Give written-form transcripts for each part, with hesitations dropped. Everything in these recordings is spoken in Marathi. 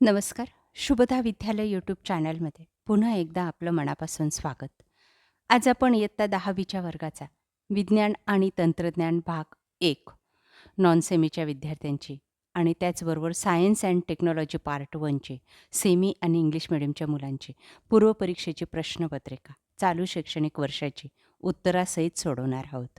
नमस्कार. शुभदा विद्यालय यूट्यूब चॅनलमध्ये पुन्हा एकदा आपलं मनापासून स्वागत. आज आपण इयत्ता 10वीच्या वर्गाचा विज्ञान आणि तंत्रज्ञान भाग 1 नॉन सेमीच्या विद्यार्थ्यांची आणि त्याचबरोबर सायन्स अँड टेक्नॉलॉजी पार्ट 1ची सेमी आणि इंग्लिश मिडियमच्या मुलांची पूर्वपरीक्षेची प्रश्नपत्रिका चालू शैक्षणिक वर्षाची उत्तरासहित सोडवणार आहोत.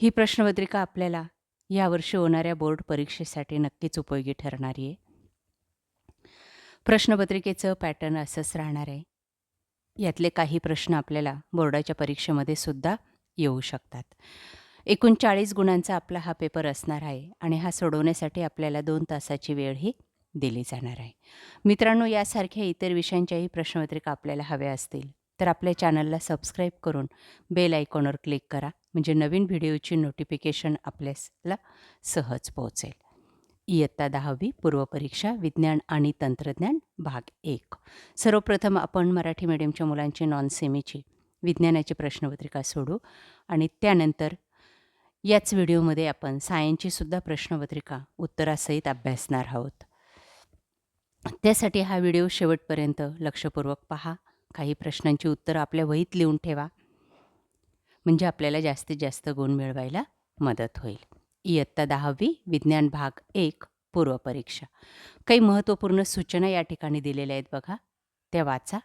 ही प्रश्नपत्रिका आपल्याला यावर्षी होणाऱ्या बोर्ड परीक्षेसाठी नक्कीच उपयोगी ठरणारी आहे. प्रश्नपत्रिकेचं पॅटर्न असंच राहणार आहे. यातले काही प्रश्न आपल्याला बोर्डाच्या परीक्षेमध्ये सुद्धा येऊ शकतात. एकूण 40 गुणांचा आपला हा पेपर असणार आहे आणि हा सोडवण्यासाठी आपल्याला 2 तासाची वेळही दिली जाणार आहे. मित्रांनो, यासारख्या इतर विषयांच्याही प्रश्नपत्रिका आपल्याला हव्या असतील तर आपल्या चॅनलला सबस्क्राईब करून बेल आयकॉनवर क्लिक करा, म्हणजे नवीन व्हिडिओची नोटिफिकेशन आपल्याला सहज पोहोचेल. इयत्ता 10वी पूर्वपरीक्षा विज्ञान आणि तंत्रज्ञान भाग 1. सर्वप्रथम आपण मराठी मीडियमच्या मुलांची नॉन सेमीची विज्ञानाची प्रश्नपत्रिका सोडू आणि त्यानंतर याच व्हिडिओमध्ये आपण सायन्सची सुद्धा प्रश्नपत्रिका उत्तरासहित अभ्यासणार आहोत. त्यासाठी हा व्हिडिओ शेवटपर्यंत लक्षपूर्वक पहा. काही प्रश्नांची उत्तरं आपल्या वहीत लिहून ठेवा, म्हणजे आपल्याला जास्तीत जास्त गुण मिळवायला मदत होईल. इयत्ता 10वी विज्ञान भाग 1 पूर्वपरीक्षा. काही महत्त्वपूर्ण सूचना या ठिकाणी दिलेल्या आहेत बघा, त्या वाचा.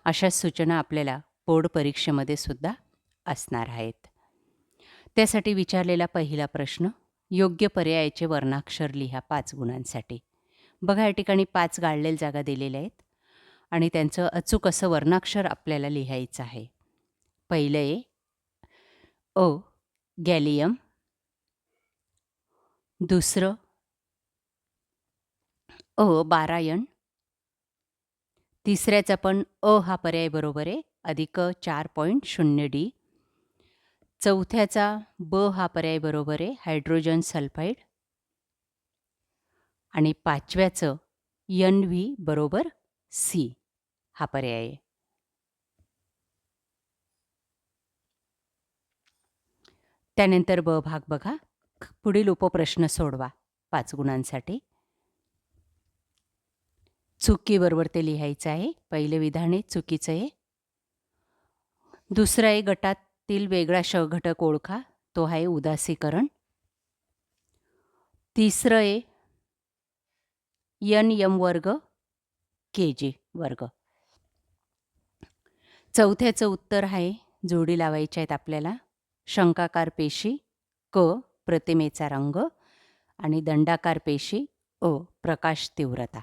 अशा सूचना आपल्याला बोर्ड परीक्षेमध्ये सुद्धा असणार आहेत. त्यासाठी विचारलेला पहिला प्रश्न, योग्य पर्यायाचे वर्णाक्षर लिहा 5 गुणांसाठी. बघा, या ठिकाणी 5 गाळलेल्या जागा दिलेल्या आहेत आणि त्यांचं अचूक असं वर्णाक्षर आपल्याला लिहायचं आहे. पहिलं आहे अ गॅलियम, दुसरं बारायन, तिसऱ्याचा पण हा पर्याय बरोबर आहे, अधिक 4.0D. चौथ्याचा हा पर्याय बरोबर आहे, हायड्रोजन सल्फाईड. आणि पाचव्याचं NV बरोबर C हा पर्याय आहे. त्यानंतर ब भाग बघा. पुढील उपप्रश्न सोडवा 5 गुणांसाठी. चुकीबरोबर ते लिहायचं आहे. पहिलं विधान आहे चुकीचं आहे. दुसरं आहे गटातील वेगळा घटक ओळखा, तो आहे उदासीकरण. तिसरं आहे NM वर्ग KG वर्ग. चौथ्याचं उत्तर आहे, जोडी लावायच्या आहेत आपल्याला, शंकाकार पेशी क प्रतिमेचा रंग आणि दंडाकार पेशी प्रकाश तीव्रता.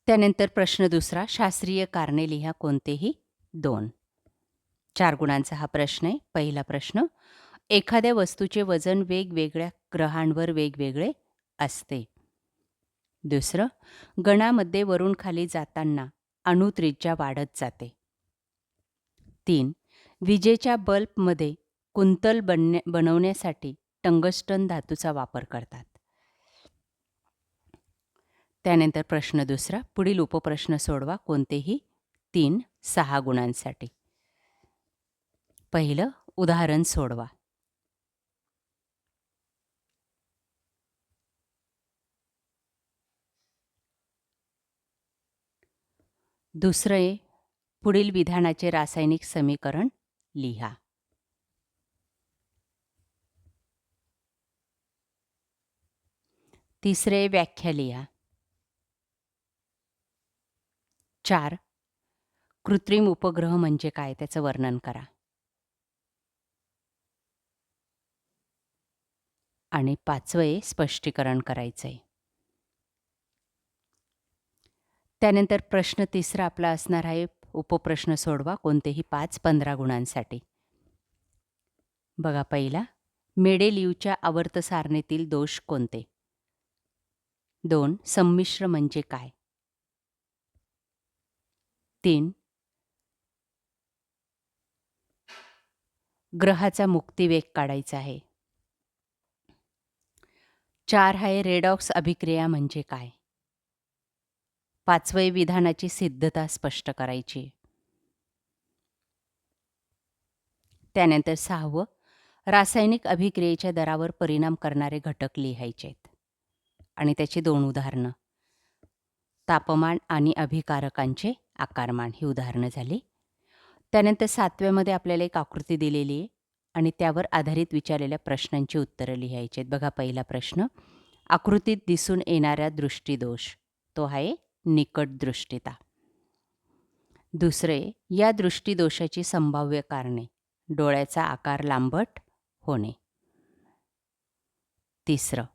त्यानंतर प्रश्न दुसरा, शास्त्रीय कारणे लिहा कोणतेही 2. 4 गुणांचा हा प्रश्न आहे. पहिला प्रश्न, एखाद्या वस्तूचे वजन वेगवेगळ्या ग्रहांवर वेगवेगळे असते. दुसरं, गणामध्ये वरून खाली जाताना अणुत्रिज्या वाढत जाते. 3. विजेच्या बल्बमध्ये कुंतल बनवण्यासाठी टंगस्टन धातूचा वापर करतात. त्यानंतर प्रश्न दुसरा, पुढील उपप्रश्न सोडवा कोणतेही 3 6 गुणांसाठी. पहिलं उदाहरण सोडवा. दुसरे, पुढील विधानाचे रासायनिक समीकरण लिहा. तिसरे, व्याख्या लिहा. 4, कृत्रिम उपग्रह म्हणजे काय त्याचं वर्णन करा. आणि 5वे स्पष्टीकरण करायचं आहे. त्यानंतर प्रश्न तिसरा आपला असणार आहे, उपप्रश्न सोडवा कोणतेही 5 15 गुणांसाठी. बघा, पहिला, मेडेलिव्हच्या आवर्त सारणीतील दोष कोणते. 2, संमिश्र म्हणजे काय. 3, ग्रहाचा मुक्तिवेग काढायचा आहे. 4 आहे, रेडॉक्स अभिक्रिया म्हणजे काय. 5वे, विधानाची सिद्धता स्पष्ट करायची. त्यानंतर 6वं, रासायनिक अभिक्रियेच्या दरावर परिणाम करणारे घटक लिहायचे आहेत आणि त्याची 2 उदाहरणं. तापमान आणि अभिकारकांचे आकारमान ही उदाहरणं झाली. त्यानंतर 7व्यामध्ये आपल्याला एक आकृती दिलेली आहे आणि त्यावर आधारित विचारलेल्या प्रश्नांची उत्तरं लिहायची आहेत. बघा पहिला प्रश्न, आकृतीत दिसून येणारा दृष्टिदोष तो आहे निकट दृष्टिता. दुसरे, या दृष्टिदोषाची संभाव्य कारणे, डोळ्याचा आकार लांबट होणे. तिसरं,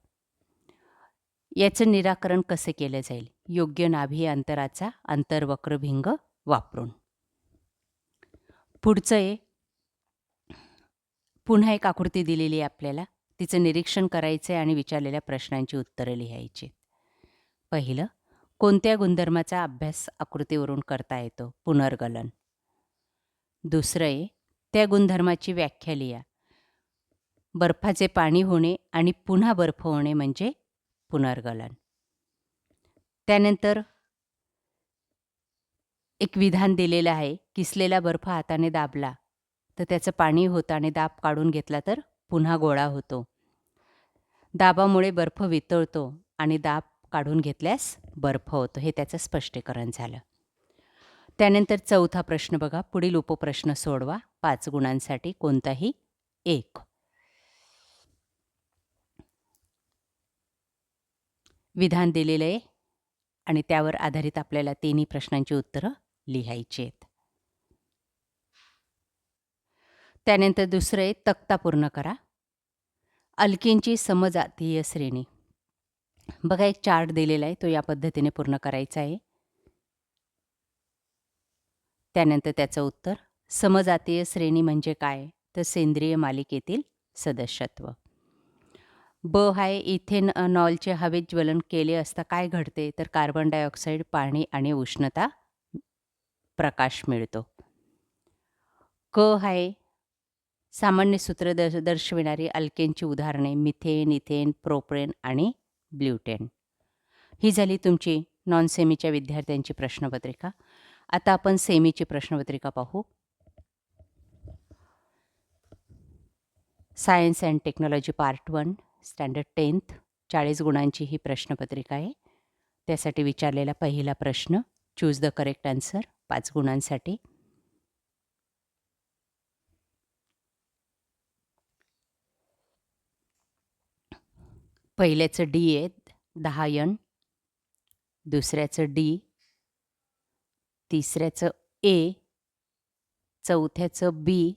याचं निराकरण कसे केलं जाईल, योग्य नाभी अंतराचा अंतर्वक्रभिंग वापरून. पुढचं आहे, पुन्हा एक आकृती दिलेली आहे आपल्याला, तिचं निरीक्षण करायचं आहे आणि विचारलेल्या प्रश्नांची उत्तरं लिहायची. पहिलं, कोणत्या गुणधर्माचा अभ्यास आकृतीवरून करता येतो, पुनर्गलन. दुसरं आहे, त्या गुणधर्माची व्याख्या लिहा. बर्फाचे पाणी होणे आणि पुन्हा बर्फ होणे म्हणजे पुनर्गलन. त्यानंतर एक विधान दिलेलं आहे, किसलेला बर्फ हाताने दाबला तर त्याचं पाणी होतं आणि दाब काढून घेतला तर पुन्हा गोळा होतो. दाबामुळे बर्फ वितळतो आणि दाब काढून घेतल्यास बर्फ होतो. हे त्याचं स्पष्टीकरण झालं. त्यानंतर चौथा प्रश्न बघा, पुढील उपप्रश्न सोडवा, 5 गुणांसाठी कोणताही एक. विधान दिलेलं आहे आणि त्यावर आधारित आपल्याला तिन्ही प्रश्नांची उत्तरं लिहायची आहेत. त्यानंतर दुसरं आहे, तक्ता पूर्ण करा. अल्केनची समजातीय श्रेणी. बघा एक चार्ट दिलेला आहे, तो या पद्धतीने पूर्ण करायचा आहे. त्यानंतर त्याचं उत्तर, समजातीय श्रेणी म्हणजे काय, तर सेंद्रिय मालिकेतील सदस्यत्व. ब आहे, इथेनॉलचे हवेत ज्वलन केले असता काय घडते, तर कार्बन डायऑक्साईड, पाणी आणि उष्णता, प्रकाश मिळतो. क आहे, सामान्य सूत्र दर्शविणारी अल्केनची उदाहरणे, मिथेन, इथेन, प्रोपेन आणि ब्युटेन. ही झाली तुमची नॉन सेमीच्या विद्यार्थ्यांची प्रश्नपत्रिका. आता आपण सेमीची प्रश्नपत्रिका पाहू. Science and technology part 1 standard 10th 40 गुणांची ही प्रश्नपत्रिका आहे. त्यासाठी विचारलेला पहिला प्रश्न, चूज द करेक्ट आन्सर, 5 गुणांसाठी. पहिल्याचं डी आहे 10N, दुसऱ्याचं डी, तिसऱ्याचं ए, चौथ्याचं बी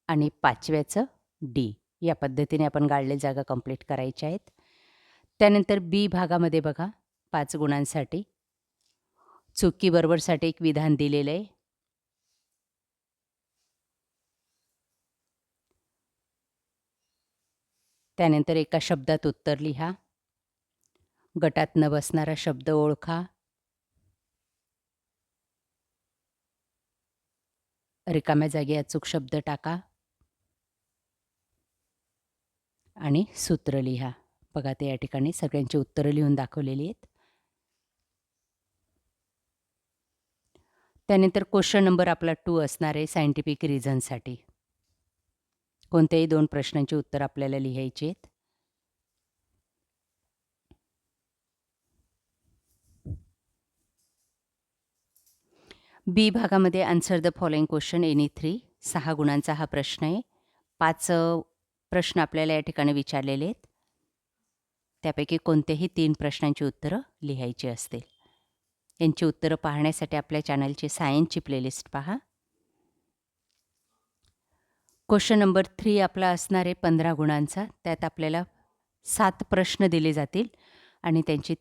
आणि 5व्याचं डी. या पद्धतीने आपण गाळले जागा कंप्लीट करायच्या आहेत. त्यानंतर बी भागामध्ये बघा 5 गुणांसाठी चुकी बरोबरसाठी एक विधान दिलेलं आहे. त्यानंतर एका शब्दात उत्तर लिहा. गटात न बसणारा शब्द ओळखा. रिकाम्या जागी अचूक शब्द टाका आणि सूत्र लिहा. बघा ते या ठिकाणी सगळ्यांची उत्तरं लिहून दाखवलेली आहेत. त्यानंतर क्वेश्चन नंबर आपला 2 असणार आहे सायंटिफिक रिझनसाठी. कोणत्याही 2 प्रश्नांची उत्तर आपल्याला लिहायची आहेत. बी भागामध्ये answer the following question any 3, 6 गुणांचा हा प्रश्न आहे. 5 प्रश्न आपल्याला या ठिकाणी विचारलेले आहेत. त्यापैकी कोणत्याही 3 प्रश्नांची उत्तरं लिहायची असतील. यांची उत्तरं पाहण्यासाठी आपल्या चॅनलची सायन्सची प्लेलिस्ट पहा. क्वेश्चन नंबर 3 आपला असणार आहे 15 गुणांचा. त्यात आपल्याला 7 प्रश्न दिले जातील आणि त्यांची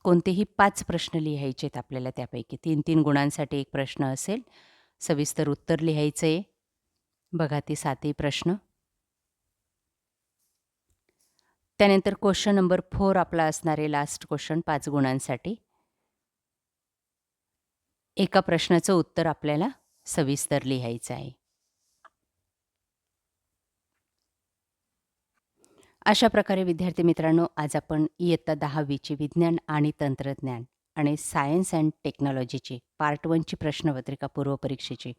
कोणतेही 5 प्रश्न लिहायचे आहेत आपल्याला. त्यापैकी 3-3 गुणांसाठी एक प्रश्न असेल. सविस्तर उत्तर लिहायचं आहे. बघा ती 7ही प्रश्न. त्यानंतर क्वेश्चन नंबर 4 आपला असणार आहे लास्ट क्वेश्चन 5 गुणांसाठी. एका प्रश्नाचं उत्तर आपल्याला सविस्तर लिहायचं आहे. अशा प्रकारे विद्यार्थी मित्रांनो, आज आपण इयत्ता 10वीची विज्ञान आणि तंत्रज्ञान आणि सायन्स अँड टेक्नॉलॉजीची पार्ट 1ची प्रश्नपत्रिका पूर्वपरीक्षेची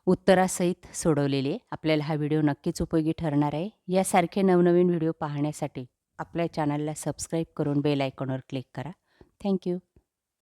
उत्तरासहित सोडवलेली आहे. आपल्याला हा व्हिडिओ नक्कीच उपयोगी ठरणार आहे. यासारखे नवनवीन व्हिडिओ पाहण्यासाठी आपल्या चॅनलला सबस्क्राईब करून बेल आयकॉनवर क्लिक करा. Thank you.